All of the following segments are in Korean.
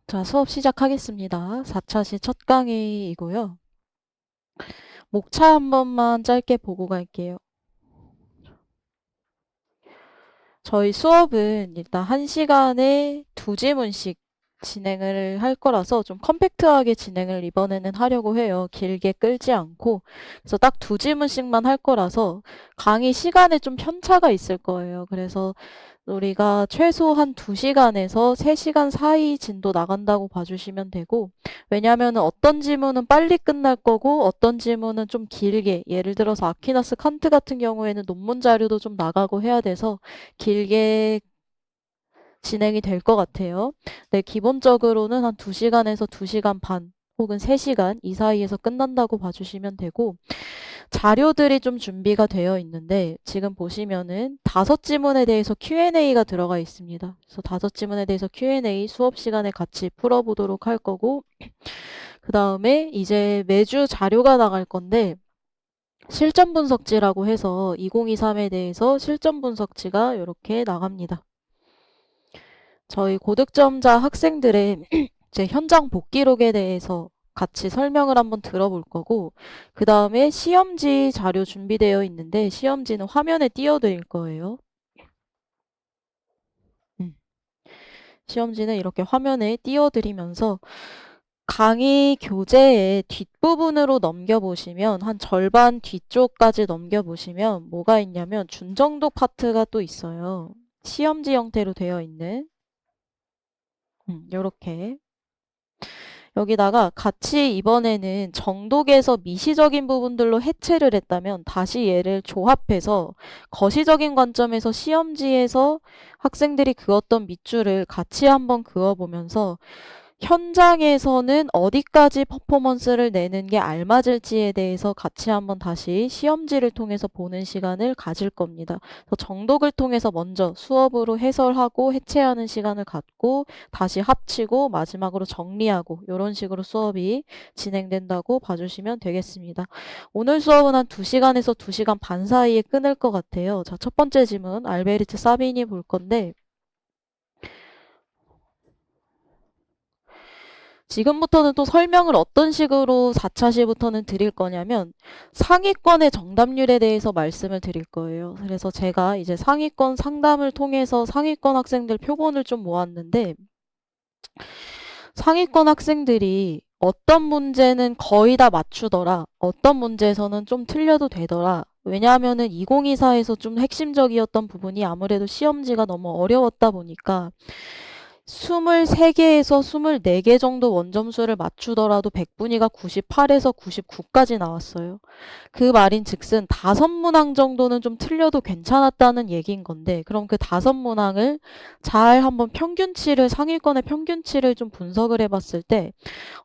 자, 수업 시작하겠습니다. 4차시 첫 강의이고요. 목차 한 번만 짧게 보고 갈게요. 저희 수업은 일단 1시간에 두 지문씩 진행을 할 거라서 좀 컴팩트하게 진행을 이번에는 하려고 해요. 길게 끌지 않고. 그래서 딱 두 지문씩만 할 거라서 강의 시간에 좀 편차가 있을 거예요. 그래서 우리가 최소 한 2시간에서 3시간 사이 진도 나간다고 봐주시면 되고, 왜냐하면 어떤 지문은 빨리 끝날 거고 어떤 지문은 좀 길게, 예를 들어서 아퀴나스 칸트 같은 경우에는 논문 자료도 좀 나가고 해야 돼서 길게 진행이 될 것 같아요. 네, 기본적으로는 한 2시간에서 2시간 반 혹은 3시간 이 사이에서 끝난다고 봐주시면 되고, 자료들이 좀 준비가 되어 있는데 지금 보시면은 5지문에 대해서 Q&A가 들어가 있습니다. 그래서 5지문에 대해서 Q&A 수업 시간에 같이 풀어보도록 할 거고, 그 다음에 이제 매주 자료가 나갈 건데 실전 분석지라고 해서 2023에 대해서 실전 분석지가 이렇게 나갑니다. 저희 고득점자 학생들의 이제 현장 복기록에 대해서 같이 설명을 한번 들어볼 거고, 그 다음에 시험지 자료 준비되어 있는데 시험지는 화면에 띄워드릴 거예요. 시험지는 이렇게 화면에 띄워드리면서 강의 교재의 뒷부분으로 넘겨보시면 한 절반 뒤쪽까지 넘겨보시면 뭐가 있냐면 준정독 파트가 또 있어요. 시험지 형태로 되어 있는 요렇게 여기다가 같이 이번에는 정독에서 미시적인 부분들로 해체를 했다면 다시 얘를 조합해서 거시적인 관점에서 시험지에서 학생들이 그었던 밑줄을 같이 한번 그어보면서 현장에서는 어디까지 퍼포먼스를 내는 게 알맞을지에 대해서 같이 한번 다시 시험지를 통해서 보는 시간을 가질 겁니다. 정독을 통해서 먼저 수업으로 해설하고 해체하는 시간을 갖고 다시 합치고 마지막으로 정리하고 이런 식으로 수업이 진행된다고 봐주시면 되겠습니다. 오늘 수업은 한 2시간에서 2시간 반 사이에 끊을 것 같아요. 자, 첫 번째 질문 알베르트 사비니 볼 건데 지금부터는 또 설명을 어떤 식으로 4차시부터는 드릴 거냐면 상위권의 정답률에 대해서 말씀을 드릴 거예요. 그래서 제가 이제 상위권 상담을 통해서 상위권 학생들 표본을 좀 모았는데 상위권 학생들이 어떤 문제는 거의 다 맞추더라. 어떤 문제에서는 좀 틀려도 되더라. 왜냐하면은 2024에서 좀 핵심적이었던 부분이 아무래도 시험지가 너무 어려웠다 보니까 23개에서 24개 정도 원점수를 맞추더라도 백분위가 98에서 99까지 나왔어요. 그 말인 즉슨 5문항 정도는 좀 틀려도 괜찮았다는 얘기인 건데 그럼 그 5문항을 잘 한번 평균치를 상위권의 평균치를 좀 분석을 해봤을 때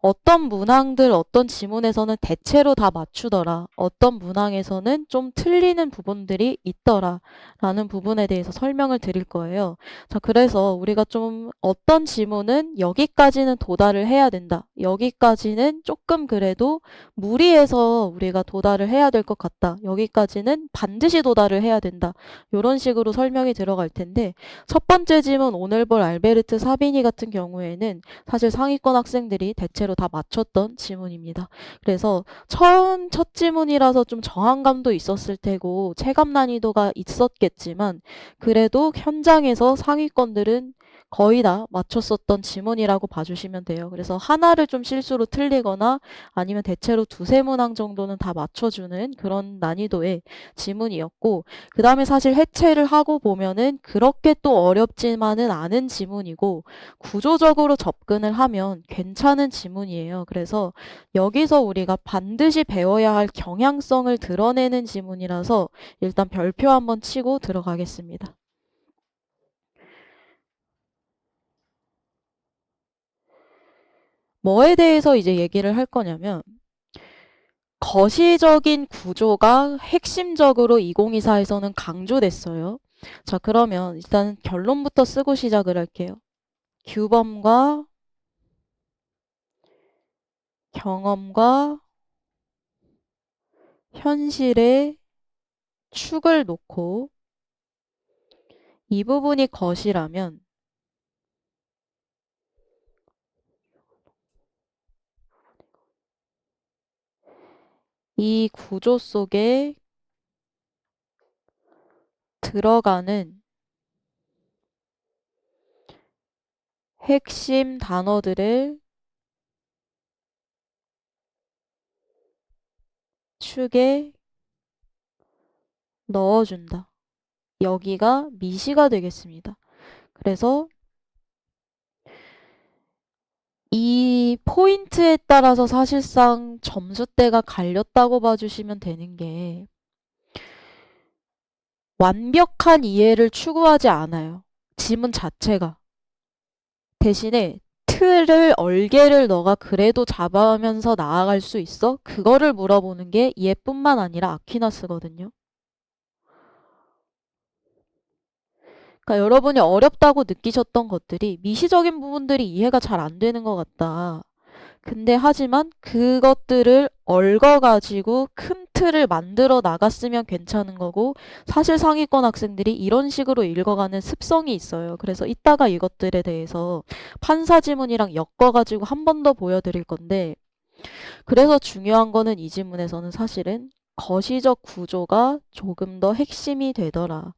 어떤 문항들, 어떤 지문에서는 대체로 다 맞추더라. 어떤 문항에서는 좀 틀리는 부분들이 있더라. 라는 부분에 대해서 설명을 드릴 거예요. 자, 그래서 우리가 좀 어떤 지문은 여기까지는 도달을 해야 된다. 여기까지는 조금 그래도 무리해서 우리가 도달을 해야 될 것 같다. 여기까지는 반드시 도달을 해야 된다. 이런 식으로 설명이 들어갈 텐데 첫 번째 지문 오늘 볼 알베르트 사비니 같은 경우에는 사실 상위권 학생들이 대체로 다 맞췄던 지문입니다. 그래서 첫 지문이라서 좀 저항감도 있었을 테고 체감 난이도가 있었겠지만 그래도 현장에서 상위권들은 거의 다 맞췄었던 지문이라고 봐주시면 돼요. 그래서 하나를 좀 실수로 틀리거나 아니면 대체로 두세 문항 정도는 다 맞춰주는 그런 난이도의 지문이었고 그 다음에 사실 해체를 하고 보면은 그렇게 또 어렵지만은 않은 지문이고 구조적으로 접근을 하면 괜찮은 지문이에요. 그래서 여기서 우리가 반드시 배워야 할 경향성을 드러내는 지문이라서 일단 별표 한번 치고 들어가겠습니다. 뭐에 대해서 이제 얘기를 할 거냐면 거시적인 구조가 핵심적으로 2024에서는 강조됐어요. 자, 그러면 일단 결론부터 쓰고 시작을 할게요. 규범과 경험과 현실의 축을 놓고 이 부분이 거시라면 이 구조 속에 들어가는 핵심 단어들을 축에 넣어준다. 여기가 미시가 되겠습니다. 그래서 이 포인트에 따라서 사실상 점수대가 갈렸다고 봐주시면 되는 게 완벽한 이해를 추구하지 않아요. 지문 자체가. 대신에 틀을, 얼개를 너가 그래도 잡아가면서 나아갈 수 있어? 그거를 물어보는 게 얘뿐만 아니라 아퀴나스거든요. 그러니까 여러분이 어렵다고 느끼셨던 것들이 미시적인 부분들이 이해가 잘 안 되는 것 같다. 근데 하지만 그것들을 얽어가지고 큰 틀을 만들어 나갔으면 괜찮은 거고 사실 상위권 학생들이 이런 식으로 읽어가는 습성이 있어요. 그래서 이따가 이것들에 대해서 판사지문이랑 엮어가지고 한 번 더 보여드릴 건데 그래서 중요한 거는 이 지문에서는 사실은 거시적 구조가 조금 더 핵심이 되더라.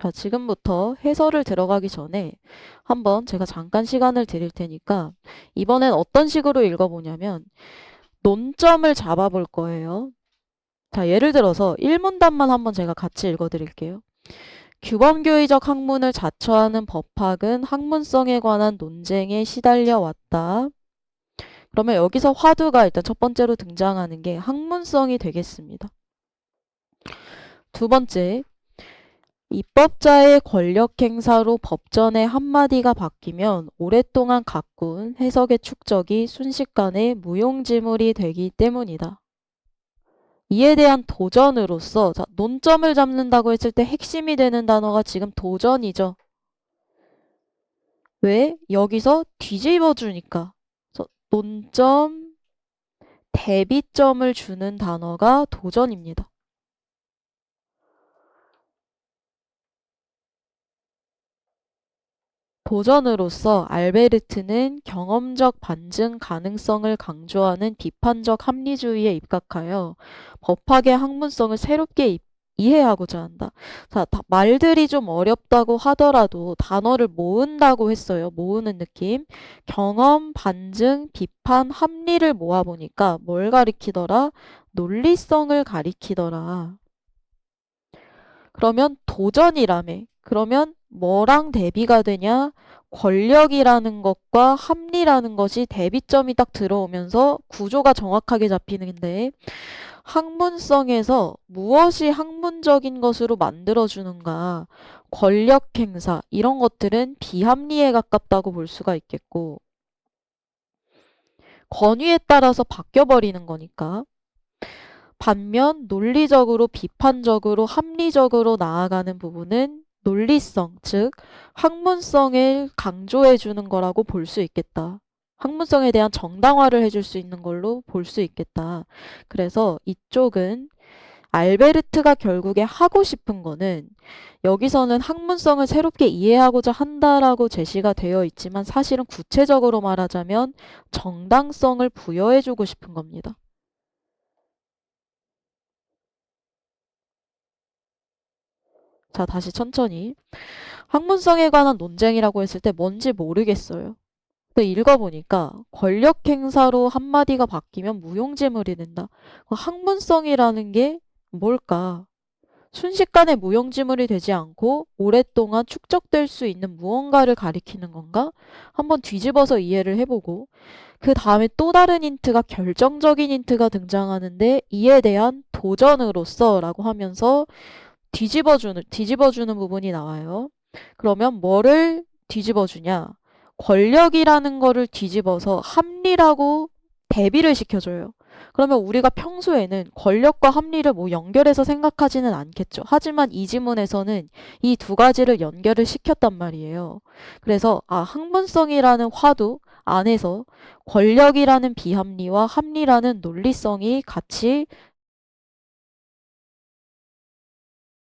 자, 지금부터 해설을 들어가기 전에 한번 제가 잠깐 시간을 드릴 테니까 이번엔 어떤 식으로 읽어보냐면 논점을 잡아볼 거예요. 자, 예를 들어서 1문단만 한번 제가 같이 읽어드릴게요. 규범교의적 학문을 자처하는 법학은 학문성에 관한 논쟁에 시달려 왔다. 그러면 여기서 화두가 일단 첫 번째로 등장하는 게 학문성이 되겠습니다. 두 번째, 입법자의 권력 행사로 법전의 한마디가 바뀌면 오랫동안 가꾼 해석의 축적이 순식간에 무용지물이 되기 때문이다. 이에 대한 도전으로서 자, 논점을 잡는다고 했을 때 핵심이 되는 단어가 지금 도전이죠. 왜? 여기서 뒤집어 주니까. 논점, 대비점을 주는 단어가 도전입니다. 도전으로서 알베르트는 경험적 반증 가능성을 강조하는 비판적 합리주의에 입각하여 법학의 학문성을 새롭게 이해하고자 한다. 자, 말들이 좀 어렵다고 하더라도 단어를 모은다고 했어요. 모으는 느낌. 경험, 반증, 비판, 합리를 모아보니까 뭘 가리키더라? 논리성을 가리키더라. 그러면 도전이라며. 그러면 뭐랑 대비가 되냐? 권력이라는 것과 합리라는 것이 대비점이 딱 들어오면서 구조가 정확하게 잡히는데 학문성에서 무엇이 학문적인 것으로 만들어주는가? 권력 행사 이런 것들은 비합리에 가깝다고 볼 수가 있겠고 권위에 따라서 바뀌어버리는 거니까 반면 논리적으로 비판적으로 합리적으로 나아가는 부분은 논리성, 즉 학문성을 강조해 주는 거라고 볼 수 있겠다. 학문성에 대한 정당화를 해줄 수 있는 걸로 볼 수 있겠다. 그래서 이쪽은 알베르트가 결국에 하고 싶은 거는 여기서는 학문성을 새롭게 이해하고자 한다라고 제시가 되어 있지만 사실은 구체적으로 말하자면 정당성을 부여해주고 싶은 겁니다. 자, 다시 천천히. 학문성에 관한 논쟁이라고 했을 때 뭔지 모르겠어요. 근데 읽어보니까 권력 행사로 한마디가 바뀌면 무용지물이 된다. 학문성이라는 게 뭘까? 순식간에 무용지물이 되지 않고 오랫동안 축적될 수 있는 무언가를 가리키는 건가? 한번 뒤집어서 이해를 해보고 그 다음에 또 다른 힌트가 결정적인 힌트가 등장하는데 이에 대한 도전으로서 라고 하면서 뒤집어주는 부분이 나와요. 그러면 뭐를 뒤집어주냐? 권력이라는 거를 뒤집어서 합리라고 대비를 시켜줘요. 그러면 우리가 평소에는 권력과 합리를 뭐 연결해서 생각하지는 않겠죠. 하지만 이 지문에서는 이 두 가지를 연결을 시켰단 말이에요. 그래서 학문성이라는 화두 안에서 권력이라는 비합리와 합리라는 논리성이 같이